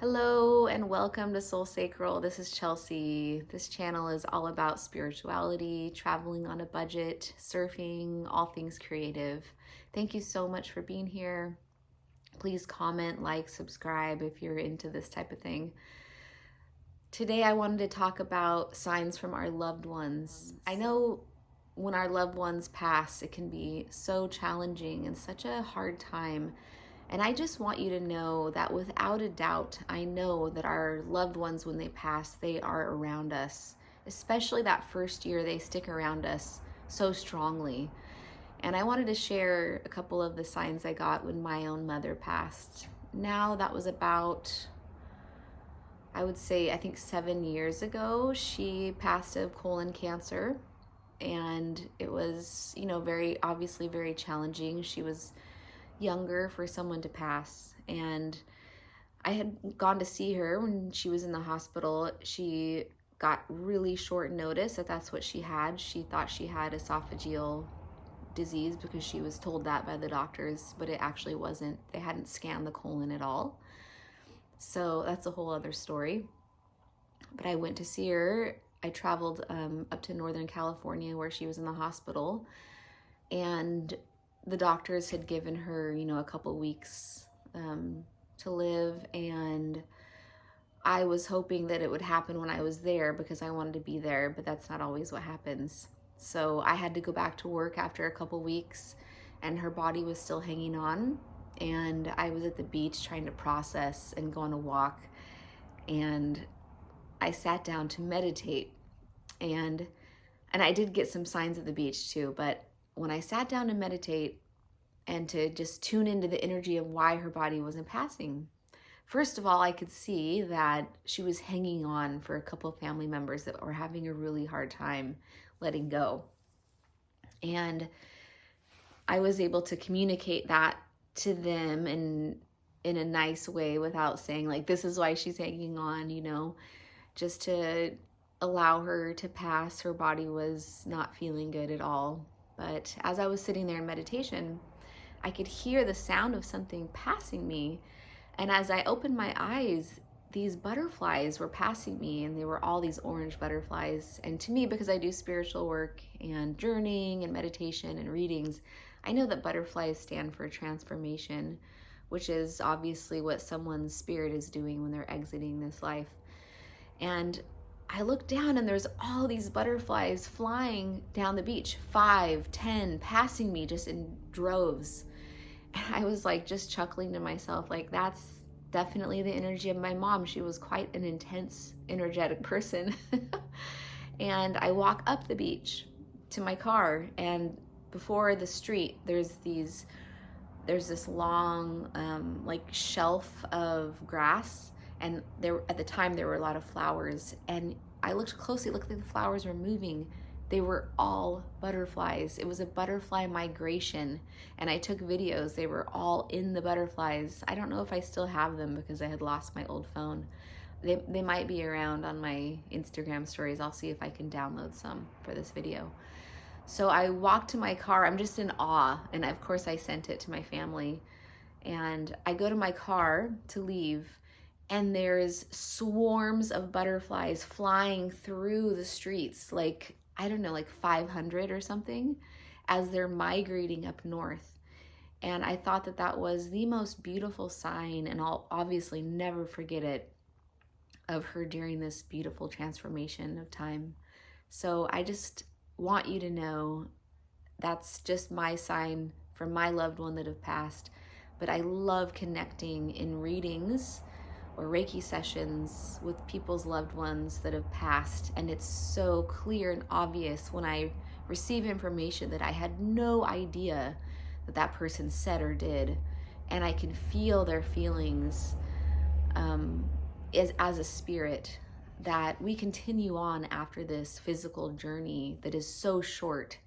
Hello and welcome to Soul Sacral. This is Chelsea. This channel is all about spirituality, traveling on a budget, surfing, all things creative. Thank you so much for being here. Please comment, like, subscribe if you're into this type of thing. Today I wanted to talk about signs from our loved ones. I know when our loved ones pass, it can be so challenging and such a hard time. And I just want you to know that without a doubt, I know that our loved ones, when they pass, they are around us. Especially that first year, they stick around us so strongly. And I wanted to share a couple of the signs I got when my own mother passed. Now, that was about, I would say, I think 7 years ago. She passed of colon cancer. And it was, very obviously very challenging. She was younger for someone to pass. And I had gone to see her when she was in the hospital. She got really short notice that that's what she had. She thought she had esophageal disease because she was told that by the doctors, but it actually wasn't. They hadn't scanned the colon at all. So that's a whole other story. But I went to see her. I traveled up to Northern California where she was in the hospital. And the doctors had given her, a couple weeks to live. And I was hoping that it would happen when I was there because I wanted to be there, but that's not always what happens. So I had to go back to work after a couple weeks, and her body was still hanging on. And I was at the beach trying to process and go on a walk. And I sat down to meditate. And I did get some signs at the beach too, but when I sat down to meditate and to just tune into the energy of why her body wasn't passing, first of all, I could see that she was hanging on for a couple of family members that were having a really hard time letting go. And I was able to communicate that to them in a nice way without saying, like, this is why she's hanging on, just to allow her to pass. Her body was not feeling good at all. But as I was sitting there in meditation, I could hear the sound of something passing me. And as I opened my eyes, these butterflies were passing me, and they were all these orange butterflies. And to me, because I do spiritual work and journeying and meditation and readings, I know that butterflies stand for transformation, which is obviously what someone's spirit is doing when they're exiting this life. And I looked down, and there's all these butterflies flying down the beach, 5, 10, passing me just in droves. And I was like just chuckling to myself, like, that's definitely the energy of my mom. She was quite an intense, energetic person. And I walk up the beach to my car, and before the street, there's this long like shelf of grass, and there at the time there were a lot of flowers, and I looked closely. It looked like the flowers were moving. They were all butterflies. It was a butterfly migration, and I took videos. They were all in the butterflies. I don't know if I still have them because I had lost my old phone. They might be around on my Instagram stories. I'll see if I can download some for this video. So I walked to my car. I'm just in awe. And of course, I sent it to my family. And I go to my car to leave, and there's swarms of butterflies flying through the streets, like, I don't know, like 500 or something, as they're migrating up north. And I thought that that was the most beautiful sign, and I'll obviously never forget it, of her during this beautiful transformation of time. So I just want you to know that's just my sign for my loved one that have passed. But I love connecting in readings or Reiki sessions with people's loved ones that have passed. And it's so clear and obvious when I receive information that I had no idea that that person said or did. And I can feel their feelings as a spirit, that we continue on after this physical journey that is so short,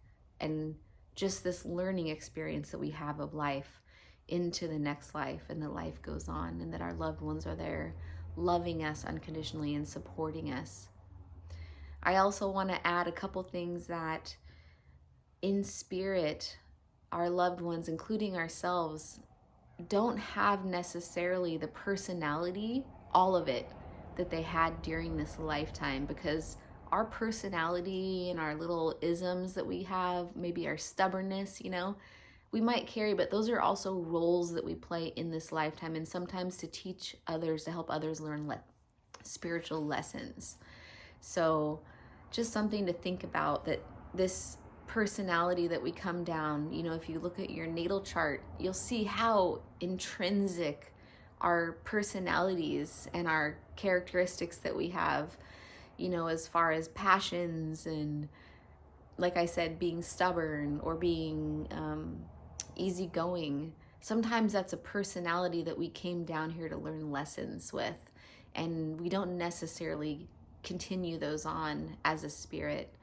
and just this learning experience that we have of life into the next life, and that life goes on, and that our loved ones are there loving us unconditionally and supporting us. I also want to add a couple things that in spirit, our loved ones, including ourselves, don't have necessarily the personality all of it that they had during this lifetime, because our personality and our little isms that we have, maybe our stubbornness, we might carry, but those are also roles that we play in this lifetime, and sometimes to teach others, to help others learn spiritual lessons. So just something to think about, that this personality that we come down, if you look at your natal chart, you'll see how intrinsic our personalities and our characteristics that we have, as far as passions and, like I said, being stubborn or being easygoing. Sometimes that's a personality that we came down here to learn lessons with, and we don't necessarily continue those on as a spirit.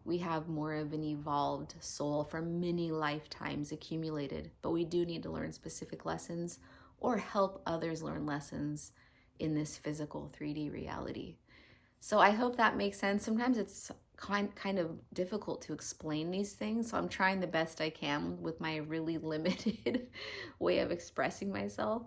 We have more of an evolved soul from many lifetimes accumulated, but we do need to learn specific lessons or help others learn lessons in this physical 3D reality. So I hope that makes sense. Sometimes it's kind of difficult to explain these things, so I'm trying the best I can with my really limited way of expressing myself.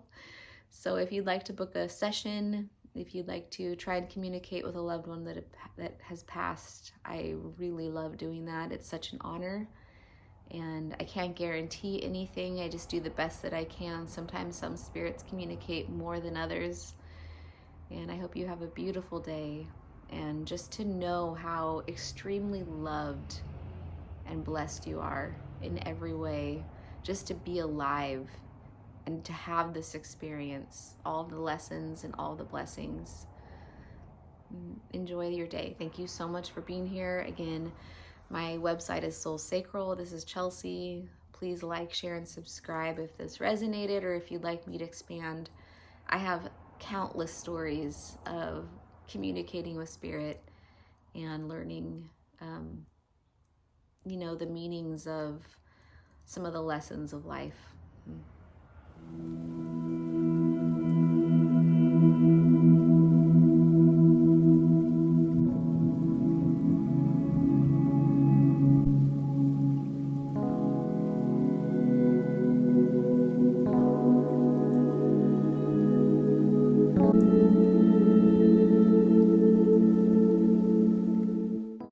So if you'd like to book a session, if you'd like to try and communicate with a loved one that has passed, I really love doing that. It's such an honor, and I can't guarantee anything. I just do the best that I can. Sometimes some spirits communicate more than others, and I hope you have a beautiful day. And just to know how extremely loved and blessed you are in every way, just to be alive and to have this experience, all the lessons and all the blessings. Enjoy your day. Thank you so much for being here. Again, my website is Soul Sacral. This is Chelsea. Please like, share, and subscribe if this resonated, or if you'd like me to expand. I have countless stories of communicating with spirit and learning, the meanings of some of the lessons of life.